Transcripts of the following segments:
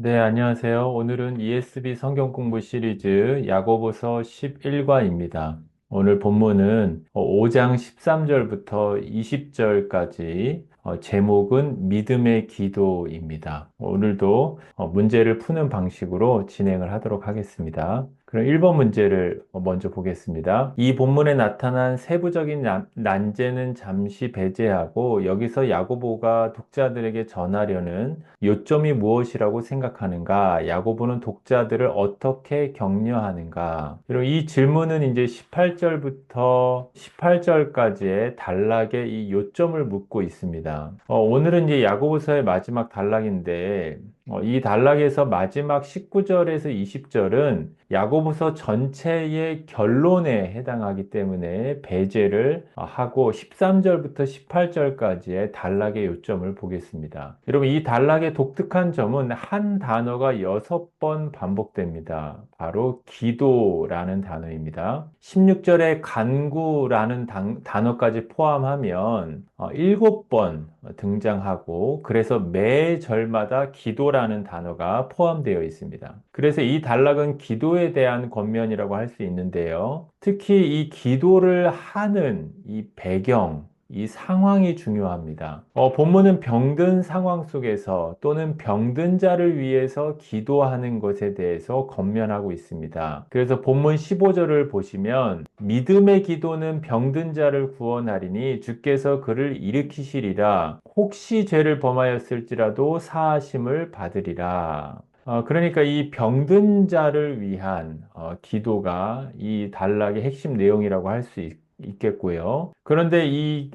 네, 안녕하세요. 오늘은 ESV 성경 공부 시리즈 야고보서 11과입니다. 오늘 본문은 5장 13절부터 20절까지 제목은 믿음의 기도입니다. 오늘도 문제를 푸는 방식으로 진행을 하도록 하겠습니다. 그럼 1번 문제를 먼저 보겠습니다. 이 본문에 나타난 세부적인 난제는 잠시 배제하고 여기서 야고보가 독자들에게 전하려는 요점이 무엇이라고 생각하는가? 야고보는 독자들을 어떻게 격려하는가? 그리고 이 질문은 이제 18절부터 18절까지의 단락의 이 요점을 묻고 있습니다. 오늘은 이제 야고보서의 마지막 단락인데 이 단락에서 마지막 19절에서 20절은 야고보서 전체의 결론에 해당하기 때문에 배제를 하고 13절부터 18절까지의 단락의 요점을 보겠습니다. 여러분, 이 단락의 독특한 점은 한 단어가 6번 반복됩니다. 바로 기도라는 단어입니다. 16절에 간구라는 단어까지 포함하면 7번 등장하고 그래서 매 절마다 기도라는 단어가 포함되어 있습니다. 그래서 이 단락은 기도에 대한 권면이라고 할 수 있는데요. 특히 이 기도를 하는 이 배경, 이 상황이 중요합니다. 본문은 병든 상황 속에서 또는 병든 자를 위해서 기도하는 것에 대해서 권면하고 있습니다. 그래서 본문 15절을 보시면 믿음의 기도는 병든 자를 구원하리니 주께서 그를 일으키시리라. 혹시 죄를 범하였을지라도 사하심을 받으리라. 그러니까 이 병든 자를 위한 기도가 이 단락의 핵심 내용이라고 할 수 있겠고요. 그런데 이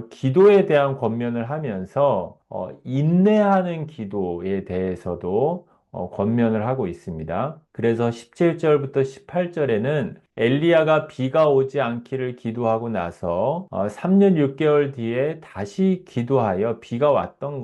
기도에 대한 권면을 하면서 인내하는 기도에 대해서도 권면을 하고 있습니다. 그래서 17절부터 18절에는 엘리야가 비가 오지 않기를 기도하고 나서 3년 6개월 뒤에 다시 기도하여 비가 왔던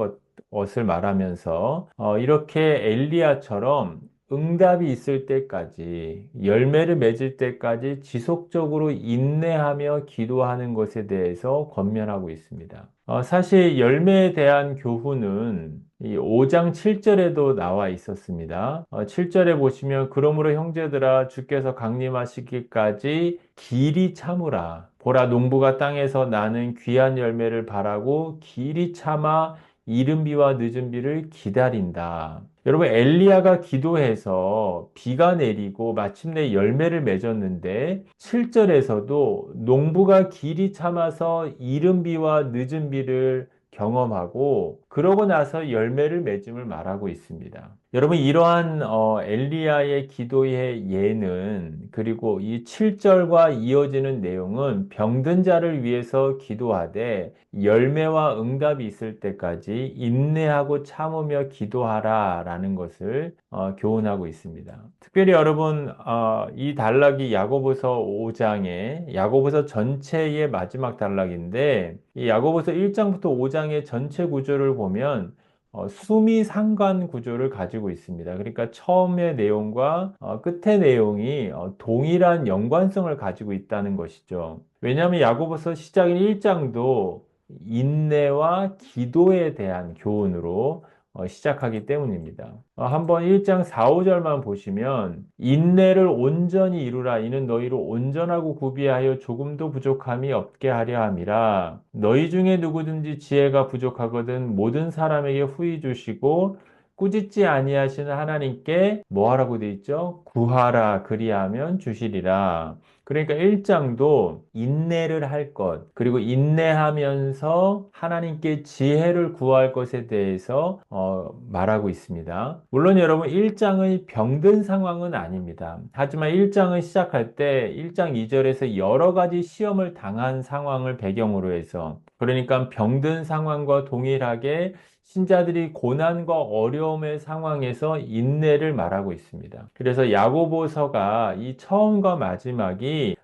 것을 말하면서 이렇게 엘리야처럼 응답이 있을 때까지, 열매를 맺을 때까지 지속적으로 인내하며 기도하는 것에 대해서 권면하고 있습니다. 사실 열매에 대한 교훈은 이 5장 7절에도 나와 있었습니다. 7절에 보시면 그러므로 형제들아 주께서 강림하시기까지 길이 참으라. 보라 농부가 땅에서 나는 귀한 열매를 바라고 길이 참아 이른 비와 늦은 비를 기다린다. 여러분, 엘리야가 기도해서 비가 내리고 마침내 열매를 맺었는데 7절에서도 농부가 길이 참아서 이른 비와 늦은 비를 경험하고 그러고 나서 열매를 맺음을 말하고 있습니다. 여러분, 이러한 엘리야의 기도의 예는 그리고 이 7절과 이어지는 내용은 병든 자를 위해서 기도하되 열매와 응답이 있을 때까지 인내하고 참으며 기도하라 라는 것을 교훈하고 있습니다. 특별히 여러분, 이 단락이 야고보서 5장의 야고보서 전체의 마지막 단락인데 이 야고보서 1장부터 5장의 전체 구조를 보면 수미상관 구조를 가지고 있습니다. 그러니까 처음의 내용과 끝의 내용이 동일한 연관성을 가지고 있다는 것이죠. 왜냐하면 야고보서 시작인 1장도 인내와 기도에 대한 교훈으로 시작하기 때문입니다. 한번 1장 4, 5절만 보시면 인내를 온전히 이루라. 이는 너희로 온전하고 구비하여 조금도 부족함이 없게 하려 함이라. 너희 중에 누구든지 지혜가 부족하거든 모든 사람에게 후히 주시고 꾸짖지 아니하시는 하나님께 뭐 하라고 돼 있죠? 구하라 그리하면 주시리라. 그러니까 1장도 인내를 할 것, 그리고 인내하면서 하나님께 지혜를 구할 것에 대해서 말하고 있습니다. 물론 여러분 1장의 병든 상황은 아닙니다. 하지만 1장을 시작할 때 1장 2절에서 여러 가지 시험을 당한 상황을 배경으로 해서 그러니까 병든 상황과 동일하게 신자들이 고난과 어려움의 상황에서 인내를 말하고 있습니다. 그래서 야고보서가 이 처음과 마지막이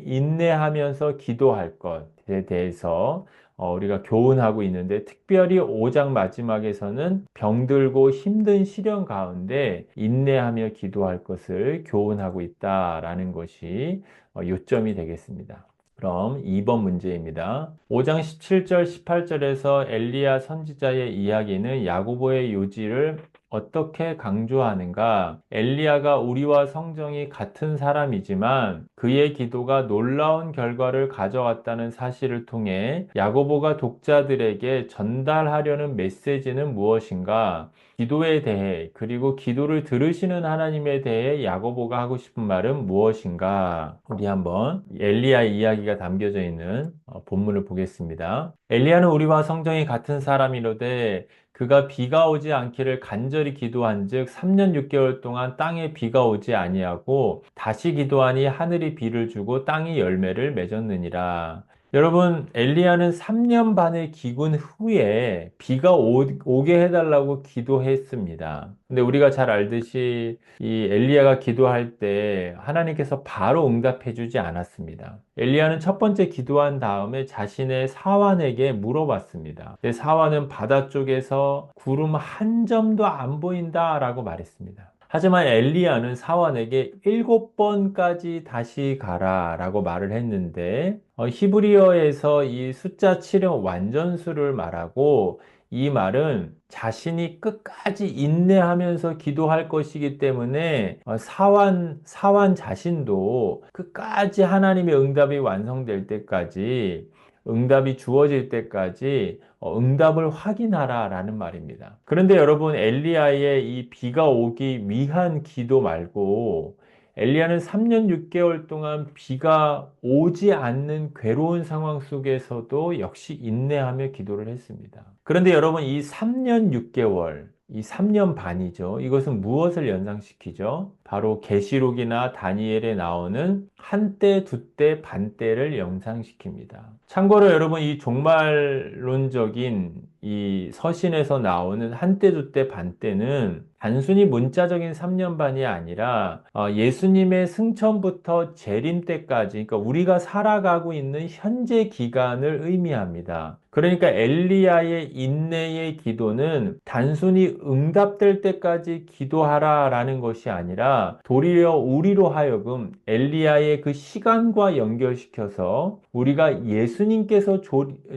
인내하면서 기도할 것에 대해서 우리가 교훈하고 있는데 특별히 5장 마지막에서는 병들고 힘든 시련 가운데 인내하며 기도할 것을 교훈하고 있다라는 것이 요점이 되겠습니다. 그럼 2번 문제입니다. 5장 17절, 18절에서 엘리야 선지자의 이야기는 야고보의 요지를 어떻게 강조하는가? 엘리야가 우리와 성정이 같은 사람이지만 그의 기도가 놀라운 결과를 가져왔다는 사실을 통해 야고보가 독자들에게 전달하려는 메시지는 무엇인가? 기도에 대해 그리고 기도를 들으시는 하나님에 대해 야고보가 하고 싶은 말은 무엇인가? 우리 한번 엘리야의 이야기가 담겨져 있는 본문을 보겠습니다. 엘리야는 우리와 성정이 같은 사람이로되 그가 비가 오지 않기를 간절히 기도한즉 3년 6개월 동안 땅에 비가 오지 아니하고 다시 기도하니 하늘이 비를 주고 땅이 열매를 맺었느니라. 여러분, 엘리야는 3년 반의 기근 후에 비가 오게 해달라고 기도했습니다. 근데 우리가 잘 알듯이 이 엘리야가 기도할 때 하나님께서 바로 응답해 주지 않았습니다. 엘리야는 첫 번째 기도한 다음에 자신의 사환에게 물어봤습니다. 사환은 바다 쪽에서 구름 한 점도 안 보인다라고 말했습니다. 하지만 엘리야는 사환에게 7번까지 다시 가라라고 말을 했는데 히브리어에서 이 숫자 7은 완전수를 말하고 이 말은 자신이 끝까지 인내하면서 기도할 것이기 때문에 사환 자신도 끝까지 하나님의 응답이 완성될 때까지 응답이 주어질 때까지 응답을 확인하라 라는 말입니다. 그런데 여러분 엘리야의 이 비가 오기 위한 기도 말고 엘리야는 3년 6개월 동안 비가 오지 않는 괴로운 상황 속에서도 역시 인내하며 기도를 했습니다. 그런데 여러분 이 3년 6개월, 이 3년 반이죠. 이것은 무엇을 연상시키죠? 바로 계시록이나 다니엘에 나오는 한때, 두때, 반때를 연상시킵니다. 참고로 여러분 이 종말론적인 이 서신에서 나오는 한때, 두때, 반때는 단순히 문자적인 3년 반이 아니라 예수님의 승천부터 재림 때까지 그러니까 우리가 살아가고 있는 현재 기간을 의미합니다. 그러니까 엘리야의 인내의 기도는 단순히 응답될 때까지 기도하라라는 것이 아니라 도리어 우리로 하여금 엘리야의 그 시간과 연결시켜서 우리가 예수님께서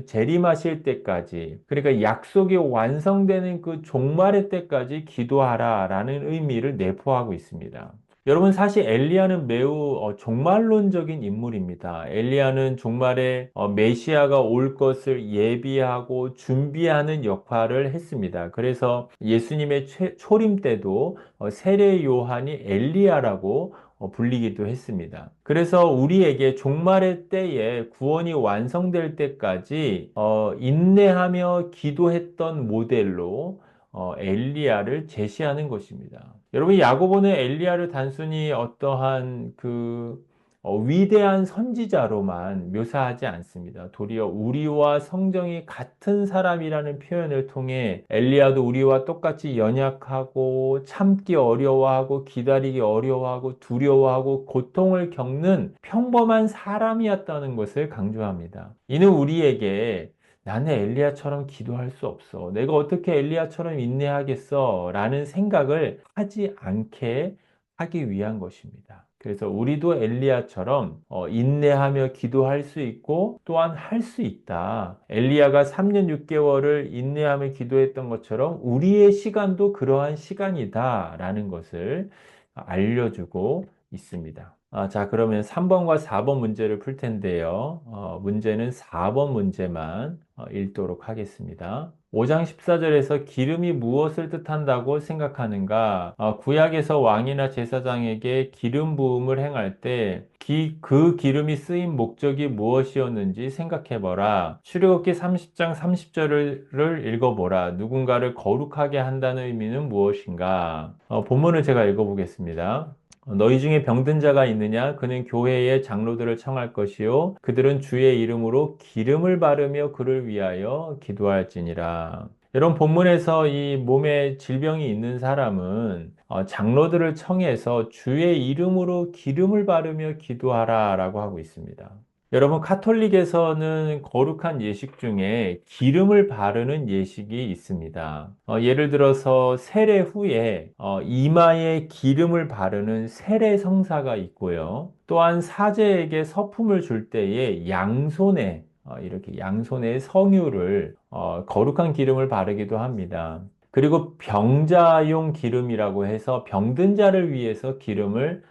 재림하실 때까지 그러니까 약속이 완성되는 그 종말의 때까지 기도하라라는 의미를 내포하고 있습니다. 여러분 사실 엘리야는 매우 종말론적인 인물입니다. 엘리야는 종말에 메시아가 올 것을 예비하고 준비하는 역할을 했습니다. 그래서 예수님의 초림 때도 세례 요한이 엘리야라고 불리기도 했습니다. 그래서 우리에게 종말의 때에 구원이 완성될 때까지 인내하며 기도했던 모델로 엘리야를 제시하는 것입니다. 여러분, 야고보는 엘리야를 단순히 어떠한 위대한 선지자로만 묘사하지 않습니다. 도리어 우리와 성정이 같은 사람이라는 표현을 통해 엘리야도 우리와 똑같이 연약하고 참기 어려워하고 기다리기 어려워하고 두려워하고 고통을 겪는 평범한 사람이었다는 것을 강조합니다. 이는 우리에게 나는 엘리야처럼 기도할 수 없어. 내가 어떻게 엘리야처럼 인내하겠어? 라는 생각을 하지 않게 하기 위한 것입니다. 그래서 우리도 엘리야처럼 인내하며 기도할 수 있고 또한 할 수 있다. 엘리야가 3년 6개월을 인내하며 기도했던 것처럼 우리의 시간도 그러한 시간이다. 라는 것을 알려주고 있습니다. 자, 그러면 3번과 4번 문제를 풀 텐데요. 문제는 4번 문제만 읽도록 하겠습니다. 5장 14절에서 기름이 무엇을 뜻한다고 생각하는가? 구약에서 왕이나 제사장에게 기름 부음을 행할 때 그 기름이 쓰인 목적이 무엇이었는지 생각해보라. 출애굽기 30장 30절을 읽어보라. 누군가를 거룩하게 한다는 의미는 무엇인가? 본문을 제가 읽어보겠습니다. 너희 중에 병든 자가 있느냐? 그는 교회의 장로들을 청할 것이요. 그들은 주의 이름으로 기름을 바르며 그를 위하여 기도할지니라. 이런 본문에서 이 몸에 질병이 있는 사람은 장로들을 청해서 주의 이름으로 기름을 바르며 기도하라 라고 하고 있습니다. 여러분, 카톨릭에서는 거룩한 예식 중에 기름을 바르는 예식이 있습니다. 예를 들어서 세례 후에 이마에 기름을 바르는 세례 성사가 있고요. 또한 사제에게 서품을 줄 때에 양손에 이렇게 양손에 성유를 거룩한 기름을 바르기도 합니다. 그리고 병자용 기름이라고 해서 병든 자를 위해서 기름을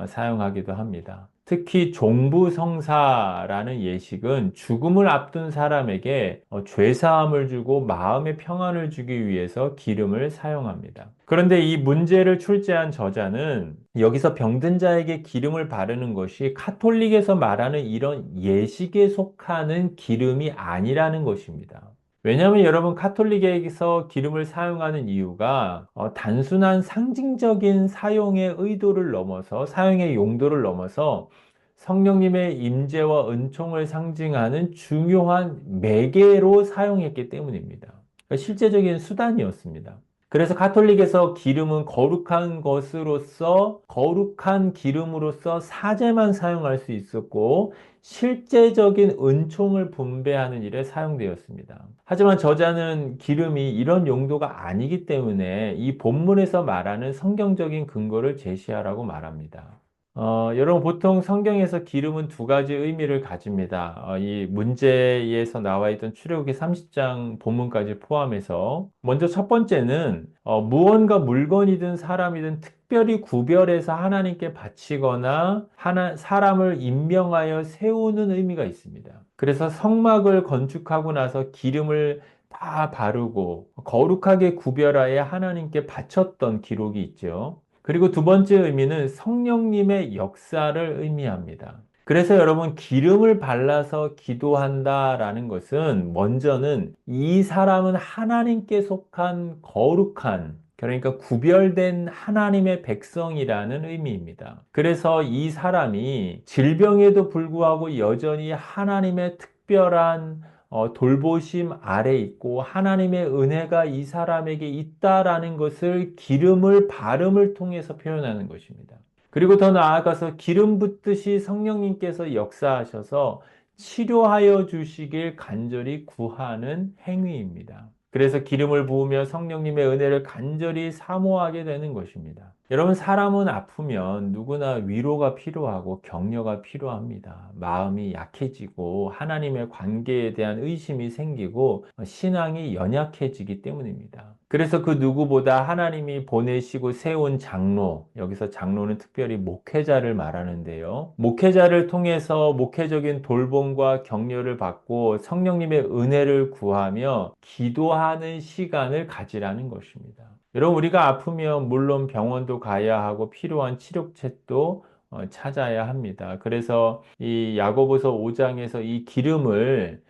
사용하기도 합니다. 특히 종부성사라는 예식은 죽음을 앞둔 사람에게 죄사함을 주고 마음의 평안을 주기 위해서 기름을 사용합니다. 그런데 이 문제를 출제한 저자는 여기서 병든 자에게 기름을 바르는 것이 카톨릭에서 말하는 이런 예식에 속하는 기름이 아니라는 것입니다. 왜냐하면 여러분 카톨릭에서 기름을 사용하는 이유가 단순한 상징적인 사용의 의도를 넘어서 사용의 용도를 넘어서 성령님의 임재와 은총을 상징하는 중요한 매개로 사용했기 때문입니다. 그러니까 실제적인 수단이었습니다. 그래서 카톨릭에서 기름은 거룩한 것으로서 거룩한 기름으로서 사제만 사용할 수 있었고 실제적인 은총을 분배하는 일에 사용되었습니다. 하지만 저자는 기름이 이런 용도가 아니기 때문에 이 본문에서 말하는 성경적인 근거를 제시하라고 말합니다. 여러분, 보통 성경에서 기름은 두 가지 의미를 가집니다. 이 문제에서 나와 있던 출애굽기 30장 본문까지 포함해서, 먼저 첫 번째는, 무언가 물건이든 사람이든 특별히 구별해서 하나님께 바치거나 사람을 임명하여 세우는 의미가 있습니다. 그래서 성막을 건축하고 나서 기름을 다 바르고 거룩하게 구별하여 하나님께 바쳤던 기록이 있죠. 그리고 두 번째 의미는 성령님의 역사를 의미합니다. 그래서 여러분, 기름을 발라서 기도한다라는 것은 먼저는 이 사람은 하나님께 속한 거룩한, 그러니까 구별된 하나님의 백성이라는 의미입니다. 그래서 이 사람이 질병에도 불구하고 여전히 하나님의 특별한 돌보심 아래 있고 하나님의 은혜가 이 사람에게 있다라는 것을 기름을 바름을 통해서 표현하는 것입니다. 그리고 더 나아가서 기름 붓듯이 성령님께서 역사하셔서 치료하여 주시길 간절히 구하는 행위입니다. 그래서 기름을 부으며 성령님의 은혜를 간절히 사모하게 되는 것입니다. 여러분, 사람은 아프면 누구나 위로가 필요하고 격려가 필요합니다. 마음이 약해지고 하나님의 관계에 대한 의심이 생기고 신앙이 연약해지기 때문입니다. 그래서 그 누구보다 하나님이 보내시고 세운 장로, 여기서 장로는 특별히 목회자를 말하는데요. 목회자를 통해서 목회적인 돌봄과 격려를 받고 성령님의 은혜를 구하며 기도하는 시간을 가지라는 것입니다. 여러분, 우리가 아프면 물론 병원도 가야 하고 필요한 치료책도 찾아야 합니다. 그래서 이 야고보서 5장에서 이 기름을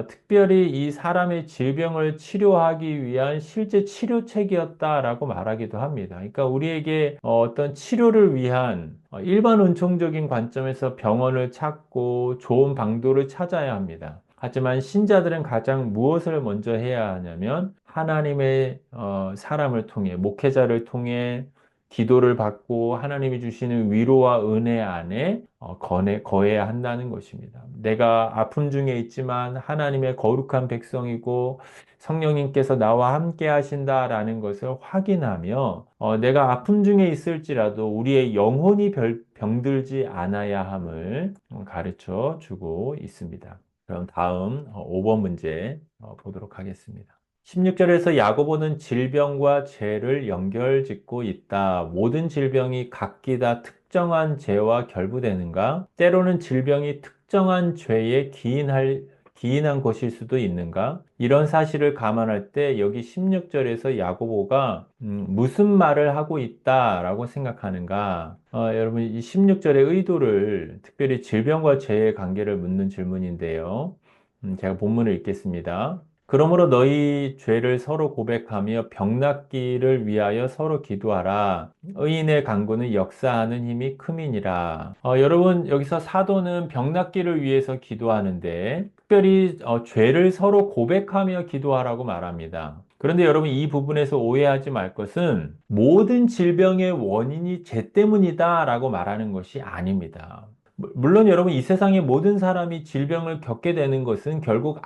특별히 이 사람의 질병을 치료하기 위한 실제 치료책이었다라고 말하기도 합니다. 그러니까 우리에게 어떤 치료를 위한 일반 은총적인 관점에서 병원을 찾고 좋은 방도를 찾아야 합니다. 하지만 신자들은 가장 무엇을 먼저 해야 하냐면 하나님의 사람을 통해 목회자를 통해 기도를 받고 하나님이 주시는 위로와 은혜 안에 거해야 한다는 것입니다. 내가 아픔 중에 있지만 하나님의 거룩한 백성이고 성령님께서 나와 함께 하신다라는 것을 확인하며 내가 아픔 중에 있을지라도 우리의 영혼이 병들지 않아야 함을 가르쳐 주고 있습니다. 그럼 다음 5번 문제 보도록 하겠습니다. 16절에서 야고보는 질병과 죄를 연결짓고 있다. 모든 질병이 각기 다 특정한 죄와 결부되는가? 때로는 질병이 특정한 죄에 기인한 것일 수도 있는가? 이런 사실을 감안할 때 여기 16절에서 야고보가 무슨 말을 하고 있다라고 생각하는가? 여러분, 이 16절의 의도를 특별히 질병과 죄의 관계를 묻는 질문인데요. 제가 본문을 읽겠습니다. 그러므로 너희 죄를 서로 고백하며 병 낫기를 위하여 서로 기도하라. 의인의 간구는 역사하는 힘이 큼이니라. 여러분, 여기서 사도는 병 낫기를 위해서 기도하는데 특별히 죄를 서로 고백하며 기도하라고 말합니다. 그런데 여러분, 이 부분에서 오해하지 말 것은 모든 질병의 원인이 죄 때문이다 라고 말하는 것이 아닙니다. 물론 여러분, 이 세상의 모든 사람이 질병을 겪게 되는 것은 결국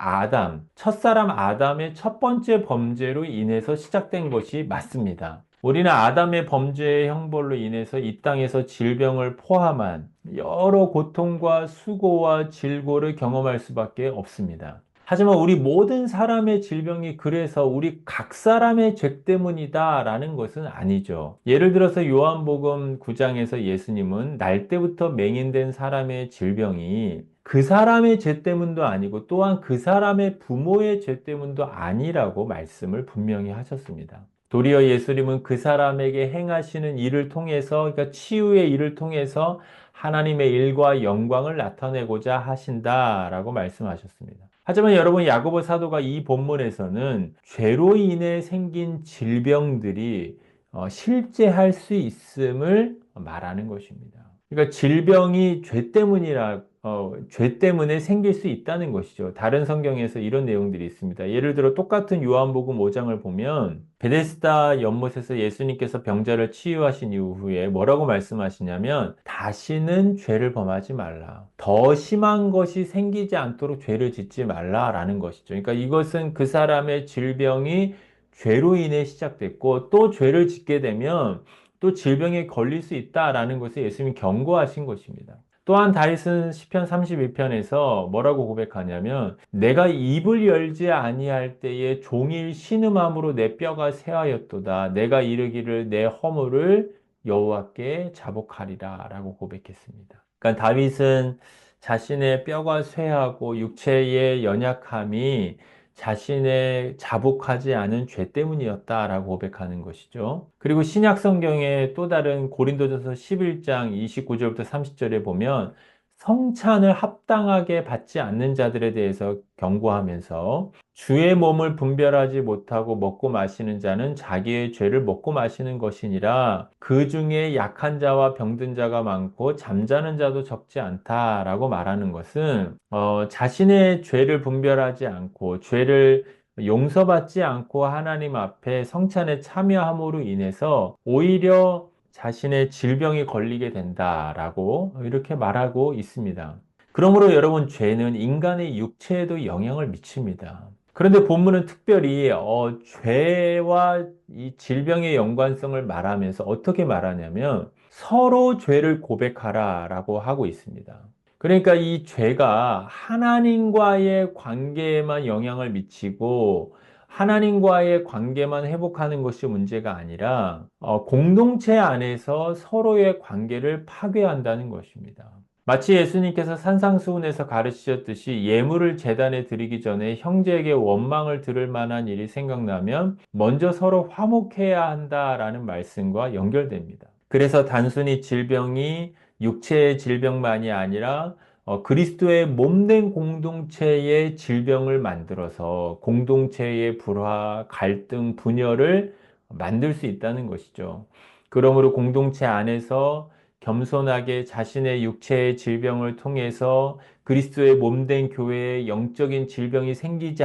첫사람 아담의 첫 번째 범죄로 인해서 시작된 것이 맞습니다. 우리는 아담의 범죄의 형벌로 인해서 이 땅에서 질병을 포함한 여러 고통과 수고와 질고를 경험할 수밖에 없습니다. 하지만 우리 모든 사람의 질병이 그래서 우리 각 사람의 죄 때문이다라는 것은 아니죠. 예를 들어서 요한복음 9장에서 예수님은 날 때부터 맹인된 사람의 질병이 그 사람의 죄 때문도 아니고 또한 그 사람의 부모의 죄 때문도 아니라고 말씀을 분명히 하셨습니다. 도리어 예수님은 그 사람에게 행하시는 일을 통해서, 그러니까 치유의 일을 통해서 하나님의 일과 영광을 나타내고자 하신다라고 말씀하셨습니다. 하지만 여러분, 야고보 사도가 이 본문에서는 죄로 인해 생긴 질병들이 실제할 수 있음을 말하는 것입니다. 그러니까 질병이 죄 때문에 생길 수 있다는 것이죠. 다른 성경에서 이런 내용들이 있습니다. 예를 들어 똑같은 요한복음 5장을 보면 베데스다 연못에서 예수님께서 병자를 치유하신 이후에 뭐라고 말씀하시냐면 다시는 죄를 범하지 말라. 더 심한 것이 생기지 않도록 죄를 짓지 말라라는 것이죠. 그러니까 이것은 그 사람의 질병이 죄로 인해 시작됐고 또 죄를 짓게 되면 또 질병에 걸릴 수 있다라는 것을 예수님이 경고하신 것입니다. 또한 다윗은 시편 31편에서 뭐라고 고백하냐면 내가 입을 열지 아니할 때에 종일 신음함으로 내 뼈가 쇠하였도다. 내가 이르기를 내 허물을 여호와께 자복하리라 라고 고백했습니다. 그러니까 다윗은 자신의 뼈가 쇠하고 육체의 연약함이 자신의 자복하지 않은 죄 때문이었다라고 고백하는 것이죠. 그리고 신약 성경의 또 다른 고린도전서 11장 29절부터 30절에 보면 성찬을 합당하게 받지 않는 자들에 대해서 경고하면서 주의 몸을 분별하지 못하고 먹고 마시는 자는 자기의 죄를 먹고 마시는 것이니라 그 중에 약한 자와 병든 자가 많고 잠자는 자도 적지 않다라고 말하는 것은 자신의 죄를 분별하지 않고 죄를 용서받지 않고 하나님 앞에 성찬에 참여함으로 인해서 오히려 자신의 질병이 걸리게 된다라고 이렇게 말하고 있습니다. 그러므로 여러분, 죄는 인간의 육체에도 영향을 미칩니다. 그런데 본문은 특별히 죄와 이 질병의 연관성을 말하면서 어떻게 말하냐면 서로 죄를 고백하라라고 하고 있습니다. 그러니까 이 죄가 하나님과의 관계에만 영향을 미치고 하나님과의 관계만 회복하는 것이 문제가 아니라 공동체 안에서 서로의 관계를 파괴한다는 것입니다. 마치 예수님께서 산상수훈에서 가르치셨듯이 예물을 제단에 드리기 전에 형제에게 원망을 들을 만한 일이 생각나면 먼저 서로 화목해야 한다라는 말씀과 연결됩니다. 그래서 단순히 질병이 육체의 질병만이 아니라 그리스도의 몸된 공동체의 질병을 만들어서 공동체의 불화, 갈등, 분열을 만들 수 있다는 것이죠. 그러므로 공동체 안에서 겸손하게 자신의 육체의 질병을 통해서 그리스도의 몸된 교회에 영적인 질병이 생기지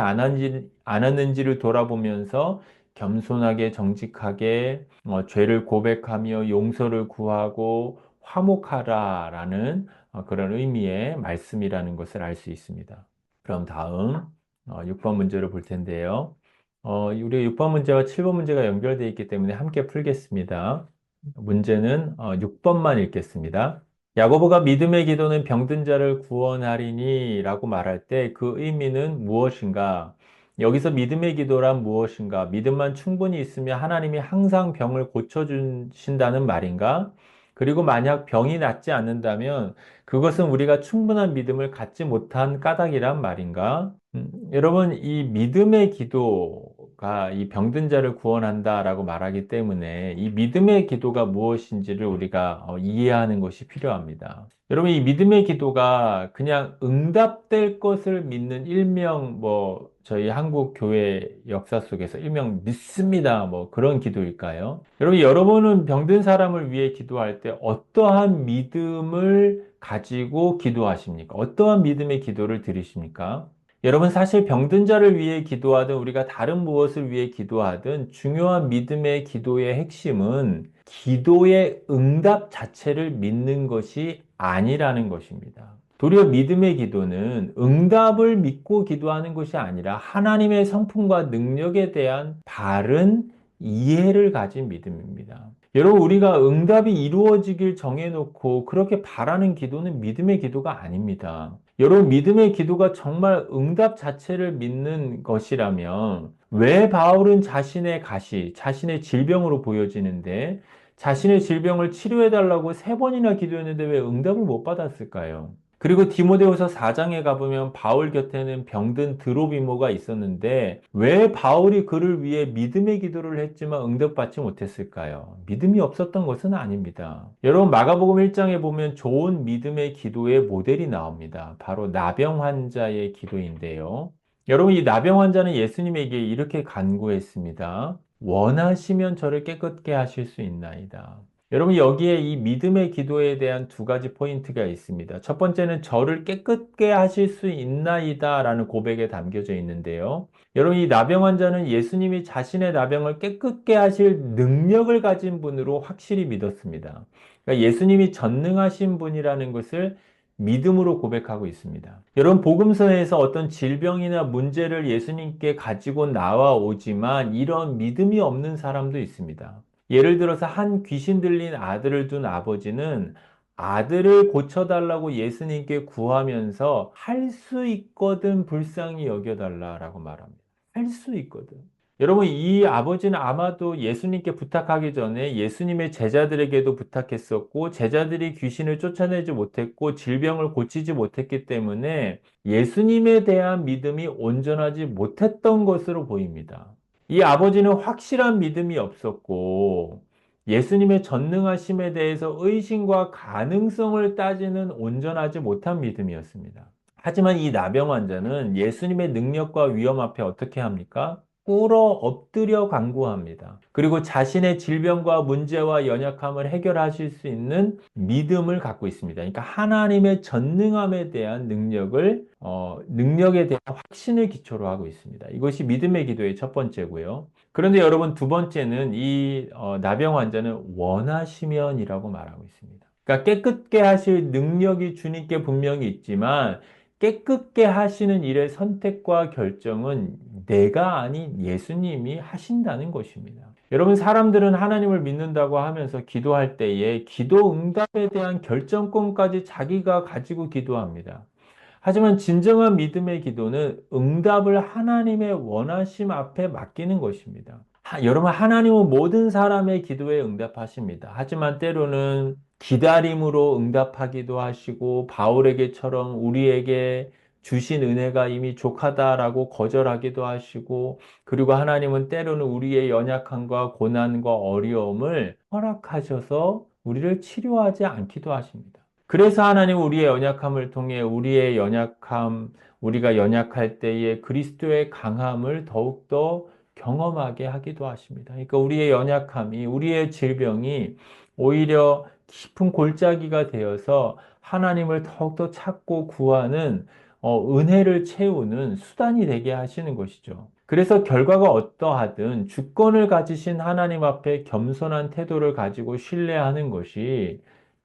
않았는지를 돌아보면서 겸손하게 정직하게 죄를 고백하며 용서를 구하고 화목하라라는 그런 의미의 말씀이라는 것을 알 수 있습니다. 그럼 다음 6번 문제를 볼 텐데요. 우리 6번 문제와 7번 문제가 연결되어 있기 때문에 함께 풀겠습니다. 문제는 6번만 읽겠습니다. 야고보가 믿음의 기도는 병든 자를 구원하리니 라고 말할 때 그 의미는 무엇인가? 여기서 믿음의 기도란 무엇인가? 믿음만 충분히 있으면 하나님이 항상 병을 고쳐주신다는 말인가? 그리고 만약 병이 낫지 않는다면 그것은 우리가 충분한 믿음을 갖지 못한 까닭이란 말인가? 여러분, 이 믿음의 기도가 이 병든 자를 구원한다라고 말하기 때문에 이 믿음의 기도가 무엇인지를 우리가 이해하는 것이 필요합니다. 여러분, 이 믿음의 기도가 그냥 응답될 것을 믿는 일명 저희 한국 교회 역사 속에서 일명 믿습니다. 그런 기도일까요? 여러분은 병든 사람을 위해 기도할 때 어떠한 믿음을 가지고 기도하십니까? 어떠한 믿음의 기도를 드리십니까? 여러분, 사실 병든 자를 위해 기도하든 우리가 다른 무엇을 위해 기도하든 중요한 믿음의 기도의 핵심은 기도의 응답 자체를 믿는 것이 아니라는 것입니다. 도리어 믿음의 기도는 응답을 믿고 기도하는 것이 아니라 하나님의 성품과 능력에 대한 바른 이해를 가진 믿음입니다. 여러분, 우리가 응답이 이루어지길 정해놓고 그렇게 바라는 기도는 믿음의 기도가 아닙니다. 여러분, 믿음의 기도가 정말 응답 자체를 믿는 것이라면 왜 바울은 자신의 가시, 자신의 질병으로 보여지는데 자신의 질병을 치료해달라고 세 번이나 기도했는데 왜 응답을 못 받았을까요? 그리고 디모데후서 4장에 가보면 바울 곁에는 병든 드로비모가 있었는데 왜 바울이 그를 위해 믿음의 기도를 했지만 응답받지 못했을까요? 믿음이 없었던 것은 아닙니다. 여러분 마가복음 1장에 보면 좋은 믿음의 기도의 모델이 나옵니다. 바로 나병 환자의 기도인데요. 여러분 이 나병 환자는 예수님에게 이렇게 간구했습니다. 원하시면 저를 깨끗게 하실 수 있나이다. 여러분, 여기에 이 믿음의 기도에 대한 두 가지 포인트가 있습니다. 첫 번째는 저를 깨끗게 하실 수 있나이다 라는 고백에 담겨져 있는데요. 여러분, 이 나병 환자는 예수님이 자신의 나병을 깨끗게 하실 능력을 가진 분으로 확실히 믿었습니다. 그러니까 예수님이 전능하신 분이라는 것을 믿음으로 고백하고 있습니다. 여러분, 복음서에서 어떤 질병이나 문제를 예수님께 가지고 나와오지만 이런 믿음이 없는 사람도 있습니다. 예를 들어서 한 귀신 들린 아들을 둔 아버지는 아들을 고쳐달라고 예수님께 구하면서 할 수 있거든 불쌍히 여겨달라라고 말합니다. 할 수 있거든. 여러분, 이 아버지는 아마도 예수님께 부탁하기 전에 예수님의 제자들에게도 부탁했었고, 제자들이 귀신을 쫓아내지 못했고, 질병을 고치지 못했기 때문에 예수님에 대한 믿음이 온전하지 못했던 것으로 보입니다. 이 아버지는 확실한 믿음이 없었고, 예수님의 전능하심에 대해서 의심과 가능성을 따지는 온전하지 못한 믿음이었습니다. 하지만 이 나병 환자는 예수님의 능력과 위험 앞에 어떻게 합니까? 꿇어 엎드려 간구합니다. 그리고 자신의 질병과 문제와 연약함을 해결하실 수 있는 믿음을 갖고 있습니다. 그러니까 하나님의 전능함에 대한 능력에 대한 확신을 기초로 하고 있습니다. 이것이 믿음의 기도의 첫 번째고요. 그런데 여러분 두 번째는 이 나병 환자는 원하시면이라고 말하고 있습니다. 그러니까 깨끗게 하실 능력이 주님께 분명히 있지만 깨끗게 하시는 일의 선택과 결정은 내가 아닌 예수님이 하신다는 것입니다. 여러분, 사람들은 하나님을 믿는다고 하면서 기도할 때에 기도 응답에 대한 결정권까지 자기가 가지고 기도합니다. 하지만 진정한 믿음의 기도는 응답을 하나님의 원하심 앞에 맡기는 것입니다. 여러분, 하나님은 모든 사람의 기도에 응답하십니다. 하지만 때로는 기다림으로 응답하기도 하시고, 바울에게처럼 우리에게 주신 은혜가 이미 족하다라고 거절하기도 하시고, 그리고 하나님은 때로는 우리의 연약함과 고난과 어려움을 허락하셔서 우리를 치료하지 않기도 하십니다. 그래서 하나님은 우리의 연약함을 통해 우리가 연약할 때에 그리스도의 강함을 더욱더 경험하게 하기도 하십니다. 그러니까 우리의 연약함이, 우리의 질병이 오히려 깊은 골짜기가 되어서 하나님을 더욱더 찾고 구하는 은혜를 채우는 수단이 되게 하시는 것이죠. 그래서 결과가 어떠하든 주권을 가지신 하나님 앞에 겸손한 태도를 가지고 신뢰하는 것이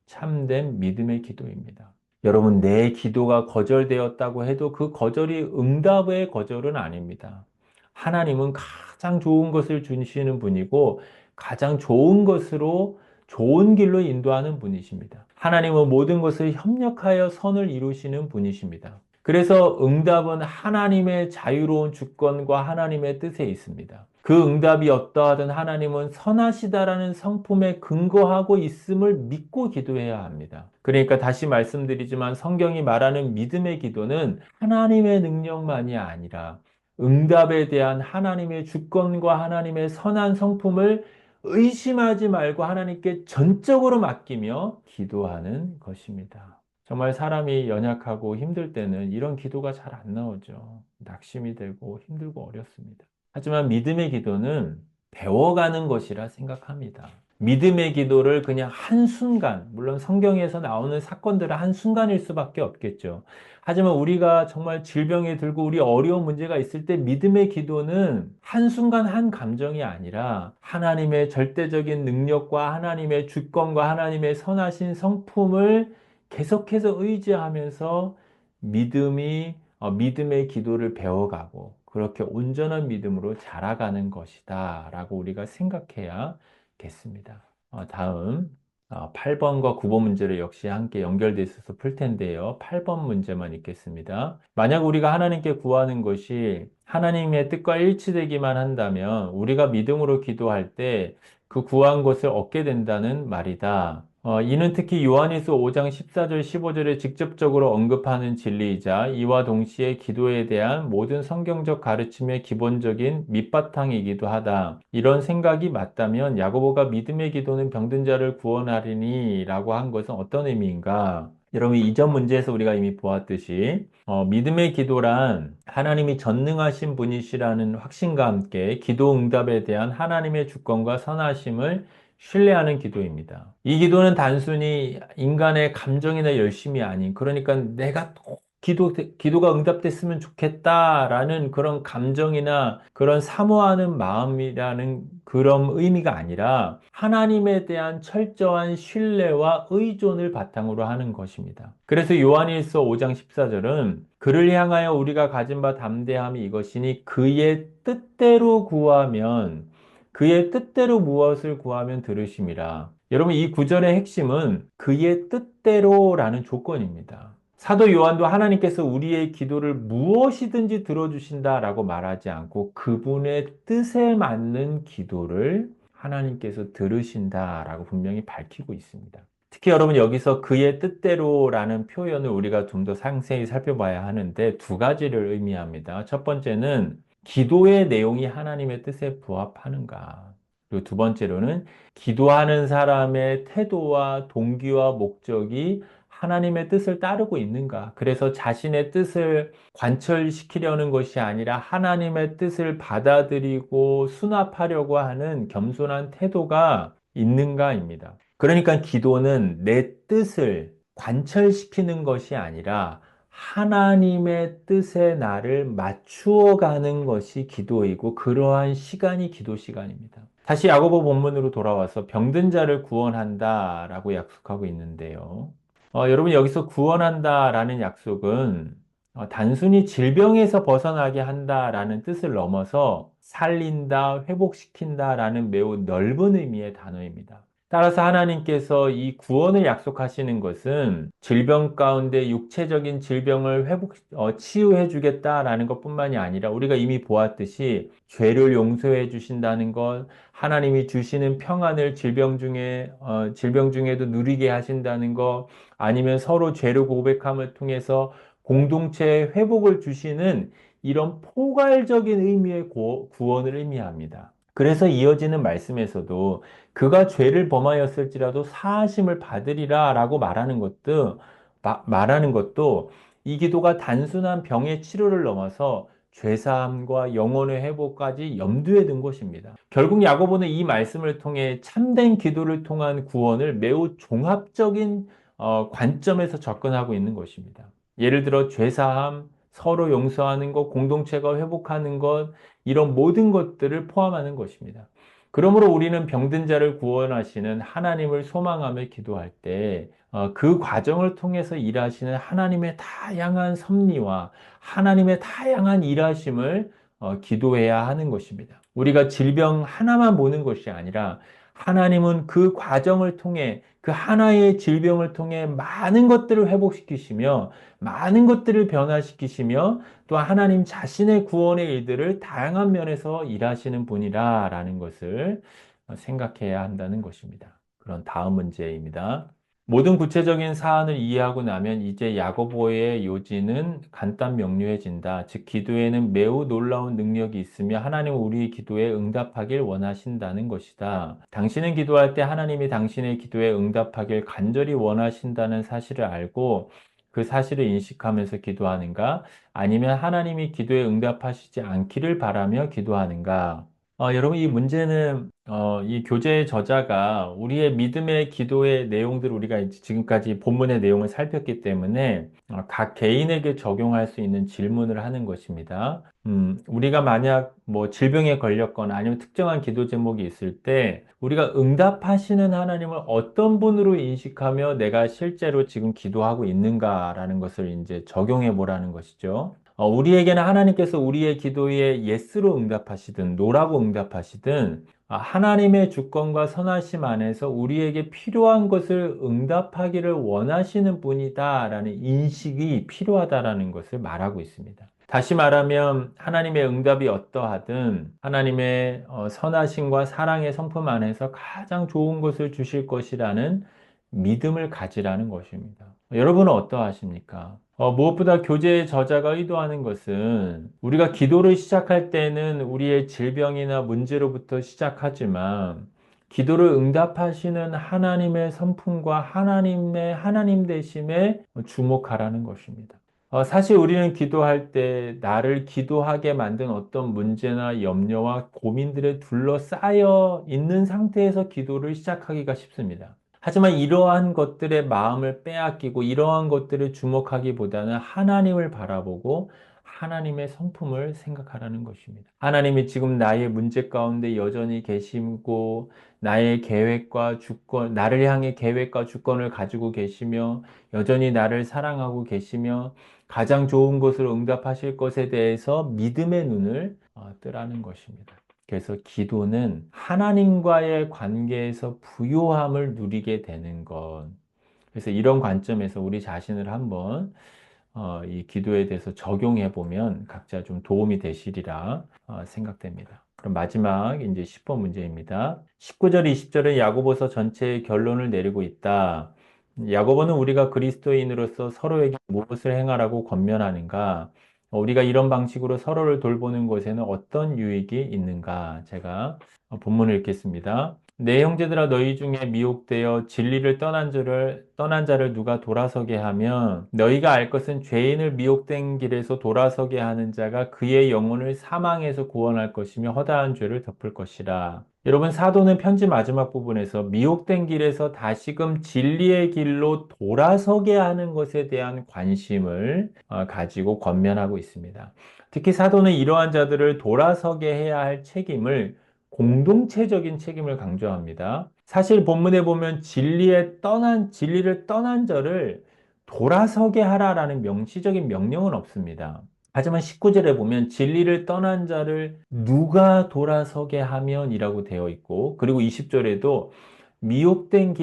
참된 믿음의 기도입니다. 여러분, 내 기도가 거절되었다고 해도 그 거절이 응답의 거절은 아닙니다. 하나님은 가장 좋은 것을 주시는 분이고 가장 좋은 것으로 좋은 길로 인도하는 분이십니다. 하나님은 모든 것을 협력하여 선을 이루시는 분이십니다. 그래서 응답은 하나님의 자유로운 주권과 하나님의 뜻에 있습니다. 그 응답이 어떠하든 하나님은 선하시다라는 성품에 근거하고 있음을 믿고 기도해야 합니다. 그러니까 다시 말씀드리지만 성경이 말하는 믿음의 기도는 하나님의 능력만이 아니라 응답에 대한 하나님의 주권과 하나님의 선한 성품을 의심하지 말고 하나님께 전적으로 맡기며 기도하는 것입니다. 정말 사람이 연약하고 힘들 때는 이런 기도가 잘 안 나오죠. 낙심이 되고 힘들고 어렵습니다. 하지만 믿음의 기도는 배워가는 것이라 생각합니다. 믿음의 기도를 그냥 한순간, 물론 성경에서 나오는 사건들은 한순간일 수밖에 없겠죠. 하지만 우리가 정말 질병에 들고 우리 어려운 문제가 있을 때 믿음의 기도는 한순간 한 감정이 아니라 하나님의 절대적인 능력과 하나님의 주권과 하나님의 선하신 성품을 계속해서 의지하면서 믿음의 기도를 배워가고 그렇게 온전한 믿음으로 자라가는 것이다 라고 우리가 생각해야겠습니다. 다음 8번과 9번 문제를 역시 함께 연결돼 있어서 풀 텐데요. 8번 문제만 읽겠습니다. 만약 우리가 하나님께 구하는 것이 하나님의 뜻과 일치되기만 한다면 우리가 믿음으로 기도할 때 그 구한 것을 얻게 된다는 말이다. 이는 특히 요한일서 5장 14절 15절에 직접적으로 언급하는 진리이자 이와 동시에 기도에 대한 모든 성경적 가르침의 기본적인 밑바탕이기도 하다. 이런 생각이 맞다면 야고보가 믿음의 기도는 병든 자를 구원하리니 라고 한 것은 어떤 의미인가? 여러분, 이전 문제에서 우리가 이미 보았듯이 믿음의 기도란 하나님이 전능하신 분이시라는 확신과 함께 기도 응답에 대한 하나님의 주권과 선하심을 신뢰하는 기도입니다. 이 기도는 단순히 인간의 감정이나 열심이 아닌, 그러니까 내가 꼭 기도가 응답됐으면 좋겠다라는 그런 감정이나 그런 사모하는 마음이라는 그런 의미가 아니라 하나님에 대한 철저한 신뢰와 의존을 바탕으로 하는 것입니다. 그래서 요한일서 5장 14절은 그를 향하여 우리가 가진 바 담대함이 이것이니 그의 뜻대로 무엇을 구하면 들으심이라. 여러분, 이 구절의 핵심은 그의 뜻대로라는 조건입니다. 사도 요한도 하나님께서 우리의 기도를 무엇이든지 들어주신다라고 말하지 않고 그분의 뜻에 맞는 기도를 하나님께서 들으신다라고 분명히 밝히고 있습니다. 특히 여러분, 여기서 그의 뜻대로라는 표현을 우리가 좀 더 상세히 살펴봐야 하는데 두 가지를 의미합니다. 첫 번째는 기도의 내용이 하나님의 뜻에 부합하는가. 그리고 두 번째로는 기도하는 사람의 태도와 동기와 목적이 하나님의 뜻을 따르고 있는가. 그래서 자신의 뜻을 관철시키려는 것이 아니라 하나님의 뜻을 받아들이고 수납하려고 하는 겸손한 태도가 있는가입니다. 그러니까 기도는 내 뜻을 관철시키는 것이 아니라 하나님의 뜻에 나를 맞추어 가는 것이 기도이고 그러한 시간이 기도 시간입니다. 다시 야고보 본문으로 돌아와서 병든 자를 구원한다라고 약속하고 있는데요. 여러분, 여기서 구원한다라는 약속은 단순히 질병에서 벗어나게 한다라는 뜻을 넘어서 살린다, 회복시킨다라는 매우 넓은 의미의 단어입니다. 따라서 하나님께서 이 구원을 약속하시는 것은 질병 가운데 육체적인 질병을 치유해 주겠다라는 것뿐만이 아니라 우리가 이미 보았듯이 죄를 용서해 주신다는 것, 하나님이 주시는 평안을 질병 중에도 누리게 하신다는 것, 아니면 서로 죄를 고백함을 통해서 공동체의 회복을 주시는 이런 포괄적인 의미의 구원을 의미합니다. 그래서 이어지는 말씀에서도 그가 죄를 범하였을지라도 사하심을 받으리라 라고 말하는 것도 이 기도가 단순한 병의 치료를 넘어서 죄사함과 영혼의 회복까지 염두에 둔 것입니다. 결국 야고보는 이 말씀을 통해 참된 기도를 통한 구원을 매우 종합적인 관점에서 접근하고 있는 것입니다. 예를 들어 죄사함, 서로 용서하는 것, 공동체가 회복하는 것, 이런 모든 것들을 포함하는 것입니다. 그러므로 우리는 병든 자를 구원하시는 하나님을 소망하며 기도할 때 그 과정을 통해서 일하시는 하나님의 다양한 섭리와 하나님의 다양한 일하심을 기도해야 하는 것입니다. 우리가 질병 하나만 보는 것이 아니라 하나님은 그 과정을 통해 그 하나의 질병을 통해 많은 것들을 회복시키시며 많은 것들을 변화시키시며 또 하나님 자신의 구원의 일들을 다양한 면에서 일하시는 분이라는 것을 생각해야 한다는 것입니다. 그런 다음 문제입니다. 모든 구체적인 사안을 이해하고 나면 이제 야고보의 요지는 간단 명료해진다. 즉 기도에는 매우 놀라운 능력이 있으며 하나님은 우리의 기도에 응답하길 원하신다는 것이다. 당신은 기도할 때 하나님이 당신의 기도에 응답하길 간절히 원하신다는 사실을 알고 그 사실을 인식하면서 기도하는가? 아니면 하나님이 기도에 응답하시지 않기를 바라며 기도하는가? 여러분, 이 문제는 이 교재의 저자가 우리의 믿음의 기도의 내용들을 우리가 지금까지 본문의 내용을 살폈기 때문에 각 개인에게 적용할 수 있는 질문을 하는 것입니다. 우리가 만약 뭐 질병에 걸렸거나 아니면 특정한 기도 제목이 있을 때 우리가 응답하시는 하나님을 어떤 분으로 인식하며 내가 실제로 지금 기도하고 있는가라는 것을 이제 적용해 보라는 것이죠. 우리에게는 하나님께서 우리의 기도에 예스로 응답하시든 노라고 응답하시든 하나님의 주권과 선하심 안에서 우리에게 필요한 것을 응답하기를 원하시는 분이다라는 인식이 필요하다라는 것을 말하고 있습니다. 다시 말하면 하나님의 응답이 어떠하든 하나님의 선하심과 사랑의 성품 안에서 가장 좋은 것을 주실 것이라는 믿음을 가지라는 것입니다. 여러분은 어떠하십니까? 무엇보다 교제의 저자가 의도하는 것은 우리가 기도를 시작할 때는 우리의 질병이나 문제로부터 시작하지만 기도를 응답하시는 하나님의 성품과 하나님의 하나님 되심에 주목하라는 것입니다. 사실 우리는 기도할 때 나를 기도하게 만든 어떤 문제나 염려와 고민들에 둘러싸여 있는 상태에서 기도를 시작하기가 쉽습니다. 하지만 이러한 것들의 마음을 빼앗기고 이러한 것들을 주목하기보다는 하나님을 바라보고 하나님의 성품을 생각하라는 것입니다. 하나님이 지금 나의 문제 가운데 여전히 계시고 나의 계획과 주권, 나를 향해 계획과 주권을 가지고 계시며 여전히 나를 사랑하고 계시며 가장 좋은 것으로 응답하실 것에 대해서 믿음의 눈을 뜨라는 것입니다. 그래서 기도는 하나님과의 관계에서 부요함을 누리게 되는 것. 그래서 이런 관점에서 우리 자신을 한번 이 기도에 대해서 적용해 보면 각자 좀 도움이 되시리라 생각됩니다. 그럼 마지막 이제 10번 문제입니다. 19절, 20절은 야고보서 전체의 결론을 내리고 있다. 야고보는 우리가 그리스도인으로서 서로에게 무엇을 행하라고 권면하는가? 우리가 이런 방식으로 서로를 돌보는 것에는 어떤 유익이 있는가? 제가 본문을 읽겠습니다. 내 형제들아 너희 중에 미혹되어 진리를 떠난 자를 누가 돌아서게 하면 너희가 알 것은 죄인을 미혹된 길에서 돌아서게 하는 자가 그의 영혼을 사망에서 구원할 것이며 허다한 죄를 덮을 것이라. 여러분 사도는 편지 마지막 부분에서 미혹된 길에서 다시금 진리의 길로 돌아서게 하는 것에 대한 관심을 가지고 권면하고 있습니다. 특히 사도는 이러한 자들을 돌아서게 해야 할 책임을 공동체적인 책임을 강조합니다. 사실 본문에 보면 진리를 떠난 자를 돌아서게 하라라는 명시적인 명령은 없습니다. 하지만 19절에 보면 진리를 떠난 자를 누가 돌아서게 하면이라고 되어 있고, 그리고 20절에도 미혹된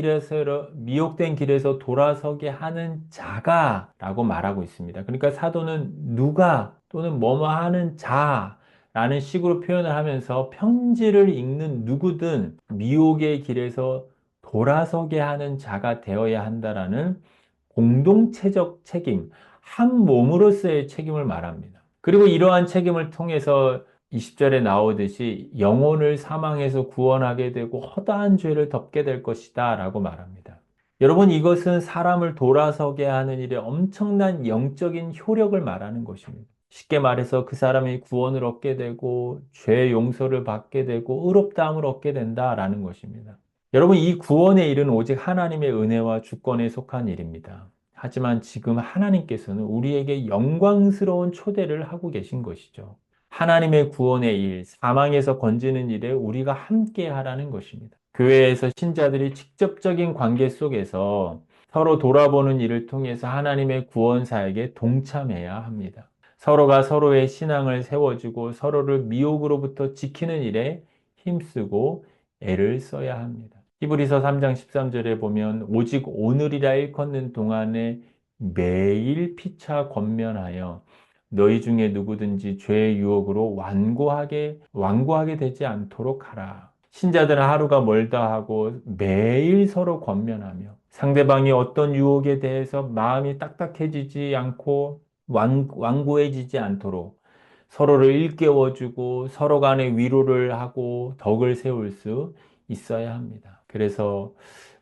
길에서 돌아서게 하는 자가 라고 말하고 있습니다. 그러니까 사도는 누가 또는 뭐뭐 하는 자 라는 식으로 표현을 하면서 편지를 읽는 누구든 미혹의 길에서 돌아서게 하는 자가 되어야 한다라는 공동체적 책임, 한 몸으로서의 책임을 말합니다. 그리고 이러한 책임을 통해서 20절에 나오듯이 영혼을 사망에서 구원하게 되고 허다한 죄를 덮게 될 것이다 라고 말합니다. 여러분, 이것은 사람을 돌아서게 하는 일에 엄청난 영적인 효력을 말하는 것입니다. 쉽게 말해서 그 사람이 구원을 얻게 되고 죄 용서를 받게 되고 의롭다함을 얻게 된다라는 것입니다. 여러분, 이 구원의 일은 오직 하나님의 은혜와 주권에 속한 일입니다. 하지만 지금 하나님께서는 우리에게 영광스러운 초대를 하고 계신 것이죠. 하나님의 구원의 일, 사망에서 건지는 일에 우리가 함께 하라는 것입니다. 교회에서 신자들이 직접적인 관계 속에서 서로 돌아보는 일을 통해서 하나님의 구원 사역에 동참해야 합니다. 서로가 서로의 신앙을 세워주고 서로를 미혹으로부터 지키는 일에 힘쓰고 애를 써야 합니다. 히브리서 3장 13절에 보면 오직 오늘이라 일컫는 동안에 매일 피차 권면하여 너희 중에 누구든지 죄의 유혹으로 완고하게 되지 않도록 하라. 신자들은 하루가 멀다 하고 매일 서로 권면하며 상대방이 어떤 유혹에 대해서 마음이 딱딱해지지 않고 완고해지지 않도록 서로를 일깨워주고 서로 간에 위로를 하고 덕을 세울 수 있어야 합니다. 그래서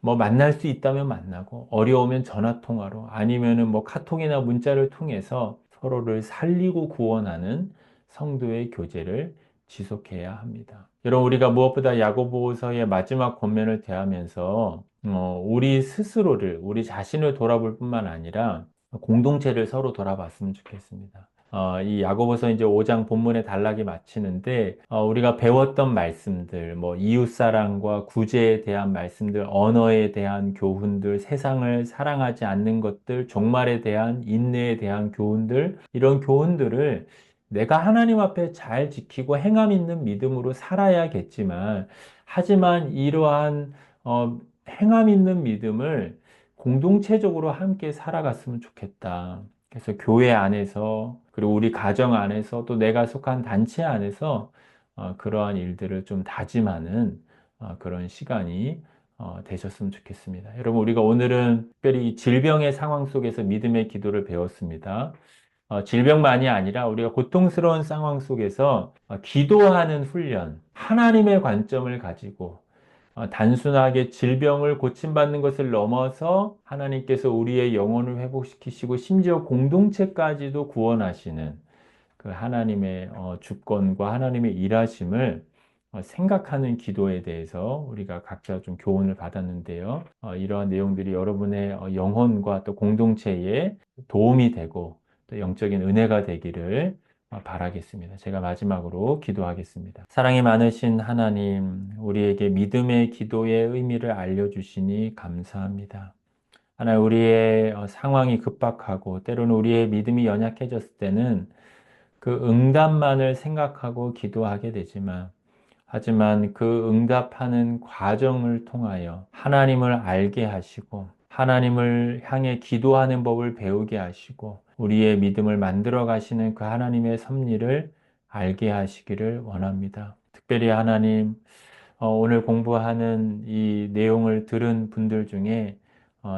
뭐 만날 수 있다면 만나고 어려우면 전화 통화로 아니면은 뭐 카톡이나 문자를 통해서 서로를 살리고 구원하는 성도의 교제를 지속해야 합니다. 여러분, 우리가 무엇보다 야고보서의 마지막 권면을 대하면서 우리 자신을 돌아볼 뿐만 아니라 공동체를 서로 돌아봤으면 좋겠습니다. 이 야고보서 이제 5장 본문의 단락이 마치는데, 우리가 배웠던 말씀들, 뭐, 이웃사랑과 구제에 대한 말씀들, 언어에 대한 교훈들, 세상을 사랑하지 않는 것들, 종말에 대한 인내에 대한 교훈들, 이런 교훈들을 내가 하나님 앞에 잘 지키고 행함 있는 믿음으로 살아야겠지만, 하지만 이러한 행함 있는 믿음을 공동체적으로 함께 살아갔으면 좋겠다. 그래서 교회 안에서, 그리고 우리 가정 안에서, 또 내가 속한 단체 안에서 그러한 일들을 좀 다짐하는 그런 시간이 되셨으면 좋겠습니다. 여러분, 우리가 오늘은 특별히 질병의 상황 속에서 믿음의 기도를 배웠습니다. 질병만이 아니라 우리가 고통스러운 상황 속에서 기도하는 훈련, 하나님의 관점을 가지고 단순하게 질병을 고침받는 것을 넘어서 하나님께서 우리의 영혼을 회복시키시고 심지어 공동체까지도 구원하시는 그 하나님의 주권과 하나님의 일하심을 생각하는 기도에 대해서 우리가 각자 좀 교훈을 받았는데요. 이러한 내용들이 여러분의 영혼과 또 공동체에 도움이 되고 또 영적인 은혜가 되기를 바라겠습니다. 제가 마지막으로 기도하겠습니다. 사랑이 많으신 하나님, 우리에게 믿음의 기도의 의미를 알려주시니 감사합니다. 하나님, 우리의 상황이 급박하고 때로는 우리의 믿음이 연약해졌을 때는 그 응답만을 생각하고 기도하게 되지만, 하지만 그 응답하는 과정을 통하여 하나님을 알게 하시고, 하나님을 향해 기도하는 법을 배우게 하시고, 우리의 믿음을 만들어 가시는 그 하나님의 섭리를 알게 하시기를 원합니다. 특별히 하나님, 오늘 공부하는 이 내용을 들은 분들 중에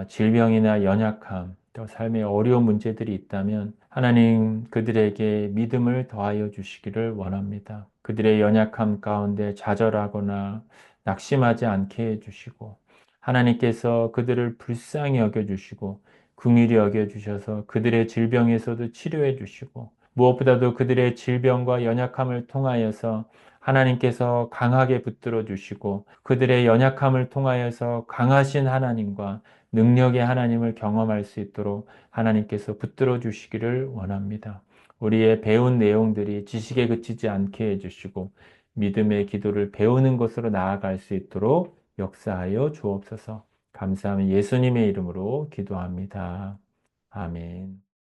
질병이나 연약함, 또 삶의 어려운 문제들이 있다면 하나님 그들에게 믿음을 더하여 주시기를 원합니다. 그들의 연약함 가운데 좌절하거나 낙심하지 않게 해주시고 하나님께서 그들을 불쌍히 여겨주시고 긍휼히 여겨주셔서 그들의 질병에서도 치료해 주시고 무엇보다도 그들의 질병과 연약함을 통하여서 하나님께서 강하게 붙들어 주시고 그들의 연약함을 통하여서 강하신 하나님과 능력의 하나님을 경험할 수 있도록 하나님께서 붙들어 주시기를 원합니다. 우리의 배운 내용들이 지식에 그치지 않게 해주시고 믿음의 기도를 배우는 것으로 나아갈 수 있도록 역사하여 주옵소서. 감사하며 예수님의 이름으로 기도합니다. 아멘.